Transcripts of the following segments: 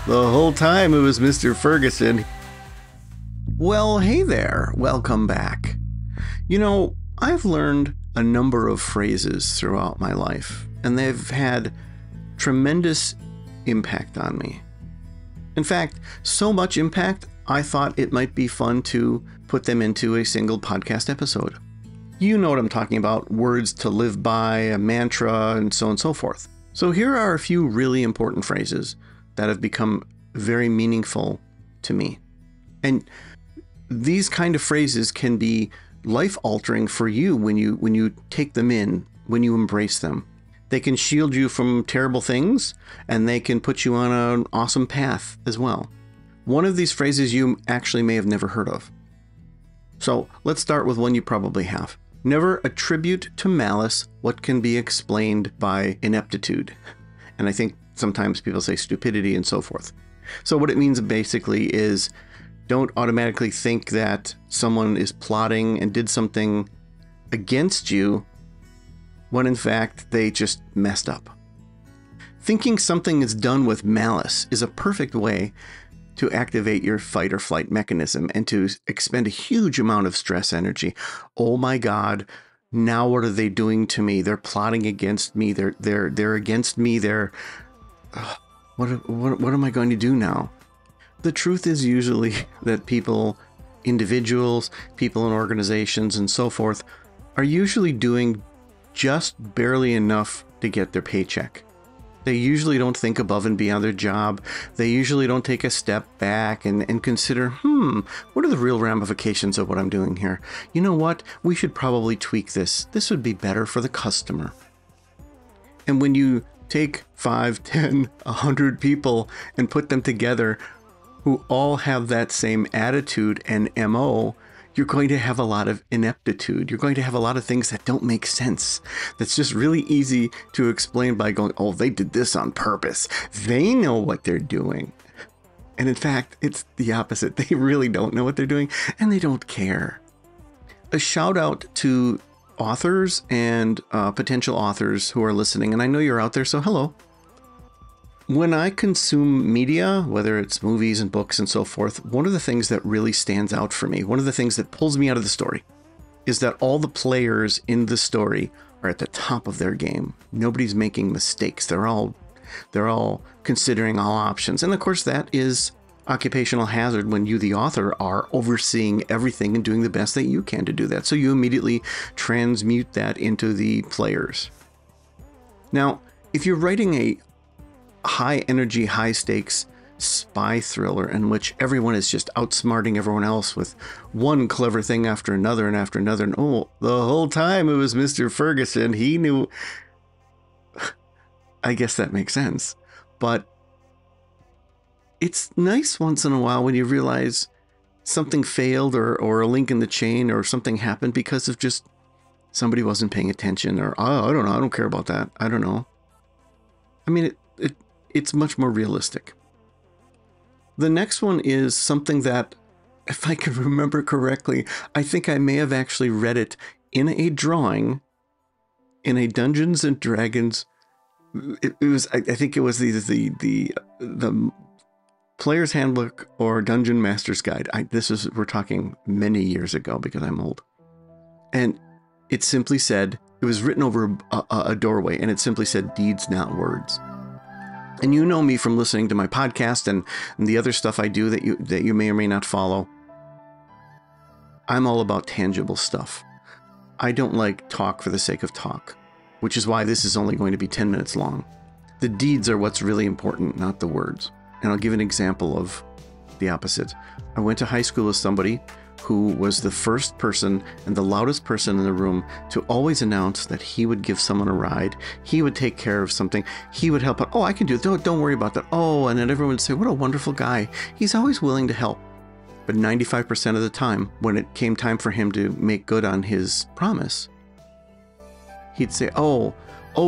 The whole time it was Mr. Ferguson. Well, hey there. Welcome back. You know, I've learned a number of phrases throughout my life, and they've had tremendous impact on me. In fact, so much impact, I thought it might be fun to put them into a single podcast episode. You know what I'm talking about, words to live by, a mantra, and so on and so forth. So here are a few really important phrases that have become very meaningful to me. And these kind of phrases can be life-altering for you when you take them in, when you embrace them. They can shield you from terrible things, and they can put you on an awesome path as well. One of these phrases you actually may have never heard of. So let's start with one you probably have. Never attribute to malice what can be explained by ineptitude. And I think sometimes people say stupidity and so forth. So what it means basically is don't automatically think that someone is plotting and did something against you when in fact they just messed up. Thinking something is done with malice is a perfect way to activate your fight or flight mechanism and to expend a huge amount of stress energy. Oh my God, now what are they doing to me? They're plotting against me. They're against me. What am I going to do now? The truth is usually that people, individuals, people in organizations and so forth are usually doing just barely enough to get their paycheck. They usually don't think above and beyond their job. They usually don't take a step back and consider, what are the real ramifications of what I'm doing here? You know what? We should probably tweak this. This would be better for the customer. And when you take 5, 10, 100 people and put them together who all have that same attitude and MO, you're going to have a lot of ineptitude. You're going to have a lot of things that don't make sense. That's just really easy to explain by going, oh, they did this on purpose. They know what they're doing. And in fact, it's the opposite. They really don't know what they're doing, and they don't care. A shout out to authors and potential authors who are listening. And I know you're out there, so hello. When I consume media, whether it's movies and books and so forth, one of the things that really stands out for me, one of the things that pulls me out of the story, is that all the players in the story are at the top of their game. Nobody's making mistakes. They're all considering all options. And of course, that is occupational hazard when you, the author, are overseeing everything and doing the best that you can to do that. So you immediately transmute that into the players. Now, if you're writing a high energy, high stakes spy thriller in which everyone is just outsmarting everyone else with one clever thing after another and after another, and oh, the whole time it was Mr. Ferguson, he knew. I guess that makes sense. But it's nice once in a while when you realize something failed or a link in the chain or something happened because of just somebody wasn't paying attention, or oh, I don't know, I don't care about that. I don't know. I mean, it's much more realistic. The next one is something that, if I can remember correctly, I think I may have actually read it in a drawing in a Dungeons and Dragons. It was, I think it was the Player's Handbook or Dungeon Master's Guide. We're talking many years ago because I'm old. And it simply said, it was written over a doorway, and it simply said, deeds, not words. And you know me from listening to my podcast and the other stuff I do that you may or may not follow. I'm all about tangible stuff. I don't like talk for the sake of talk, which is why this is only going to be 10 minutes long. The deeds are what's really important, not the words. And I'll give an example of the opposite. I went to high school with somebody who was the first person and the loudest person in the room to always announce that he would give someone a ride. He would take care of something. He would help out. Oh, I can do it. Don't worry about that. Oh, and then everyone would say, what a wonderful guy. He's always willing to help. But 95% of the time, when it came time for him to make good on his promise, he'd say, oh,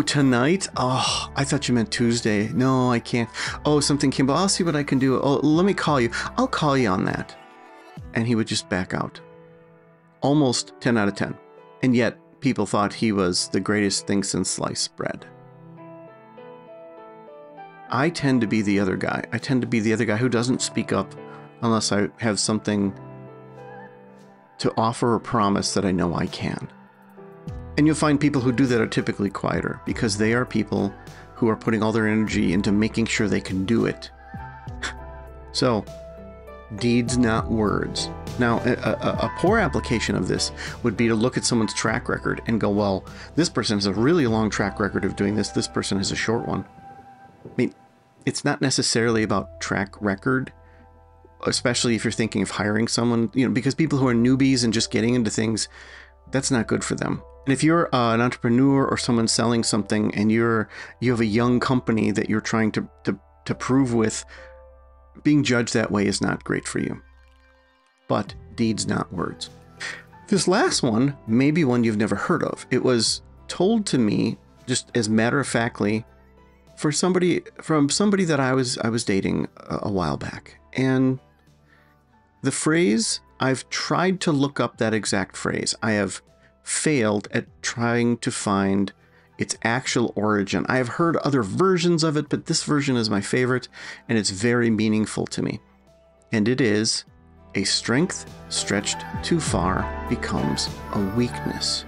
tonight? Oh, I thought you meant Tuesday. No, I can't. Oh, something came, but I'll see what I can do. Oh, let me call you. I'll call you on that. And he would just back out. Almost 10 out of 10. And yet, people thought he was the greatest thing since sliced bread. I tend to be the other guy. I tend to be the other guy who doesn't speak up unless I have something to offer or promise that I know I can. And you'll find people who do that are typically quieter because they are people who are putting all their energy into making sure they can do it. So, deeds, not words. Now, a poor application of this would be to look at someone's track record and go, well, this person has a really long track record of doing this. This person has a short one. I mean, it's not necessarily about track record, especially if you're thinking of hiring someone, because people who are newbies and just getting into things, that's not good for them. And if you're an entrepreneur or someone selling something and you have a young company that you're trying to prove with, being judged that way is not great for you. But deeds, not words. This last one may be one you've never heard of. It was told to me just as matter-of-factly from somebody that I was dating a while back. And the phrase, I've tried to look up that exact phrase. I have failed at trying to find its actual origin. I have heard other versions of it, but this version is my favorite, and it's very meaningful to me. And it is, a strength stretched too far becomes a weakness.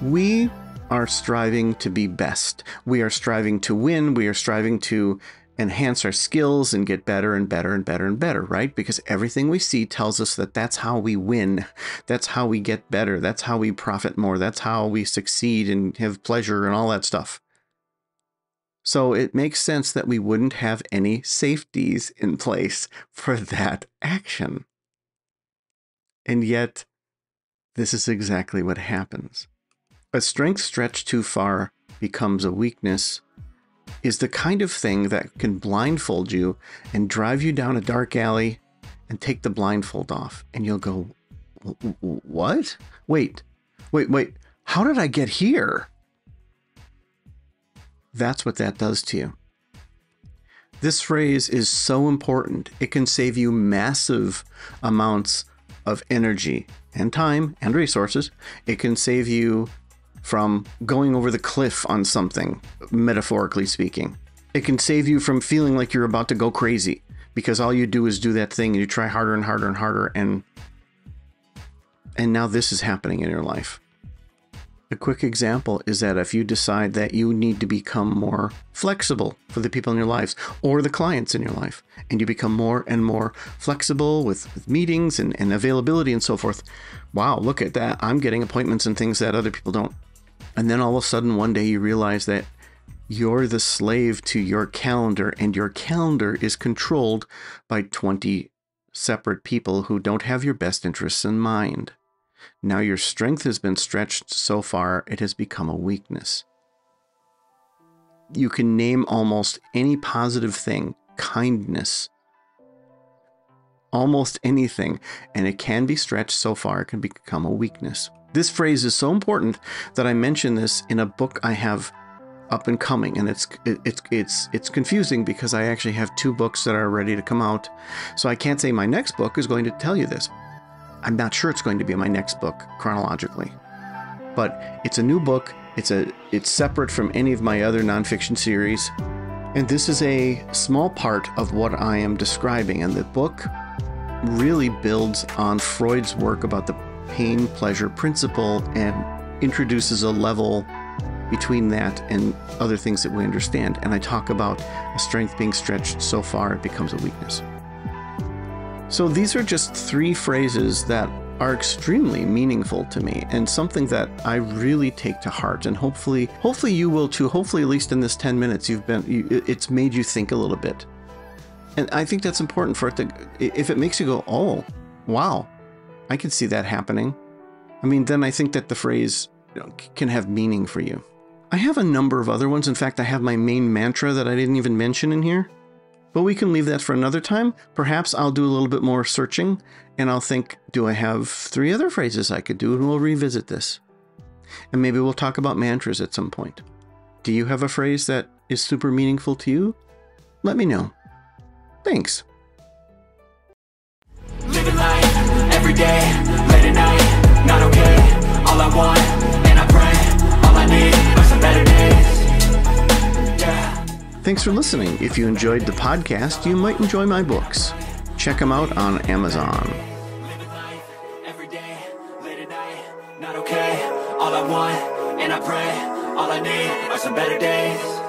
We are striving to be best. We are striving to win. We are striving to enhance our skills and get better and better and better and better, right? Because everything we see tells us that that's how we win. That's how we get better. That's how we profit more. That's how we succeed and have pleasure and all that stuff. So it makes sense that we wouldn't have any safeties in place for that action. And yet, this is exactly what happens. A strength stretched too far becomes a weakness is the kind of thing that can blindfold you and drive you down a dark alley and take the blindfold off. And you'll go, what? Wait. How did I get here? That's what that does to you. This phrase is so important. It can save you massive amounts of energy and time and resources. It can save you from going over the cliff on something, metaphorically speaking. It can save you from feeling like you're about to go crazy because all you do is do that thing and you try harder and harder and harder, and now this is happening in your life. A quick example is that if you decide that you need to become more flexible for the people in your lives or the clients in your life, and you become more and more flexible with meetings and availability and so forth, wow, look at that. I'm getting appointments and things that other people don't. And then all of a sudden, one day you realize that you're the slave to your calendar, and your calendar is controlled by 20 separate people who don't have your best interests in mind. Now your strength has been stretched so far, it has become a weakness. You can name almost any positive thing, kindness, almost anything, and it can be stretched so far it can become a weakness. This phrase is so important that I mention this in a book I have up and coming, and it's confusing because I actually have 2 books that are ready to come out. So I can't say my next book is going to tell you this. I'm not sure it's going to be my next book chronologically, but it's a new book. It's separate from any of my other nonfiction series, and this is a small part of what I am describing. And the book really builds on Freud's work about the pain-pleasure principle and introduces a level between that and other things that we understand. And I talk about a strength being stretched so far it becomes a weakness. So these are just 3 phrases that are extremely meaningful to me and something that I really take to heart. And hopefully you will too. Hopefully, at least in this 10 minutes, it's made you think a little bit. And I think that's important for it to, if it makes you go, oh, wow, I can see that happening. I mean, then I think that the phrase can have meaning for you. I have a number of other ones. In fact, I have my main mantra that I didn't even mention in here. But we can leave that for another time. Perhaps I'll do a little bit more searching and I'll think, do I have 3 other phrases I could do? And we'll revisit this. And maybe we'll talk about mantras at some point. Do you have a phrase that is super meaningful to you? Let me know. Thanks. Living life every day, late at night, not okay. All I want, and I pray, all I need are some better days. Yeah. Thanks for listening. If you enjoyed the podcast, you might enjoy my books. Check them out on Amazon. Every day, late at night, not okay. All I want, and I pray, all I need are some better days.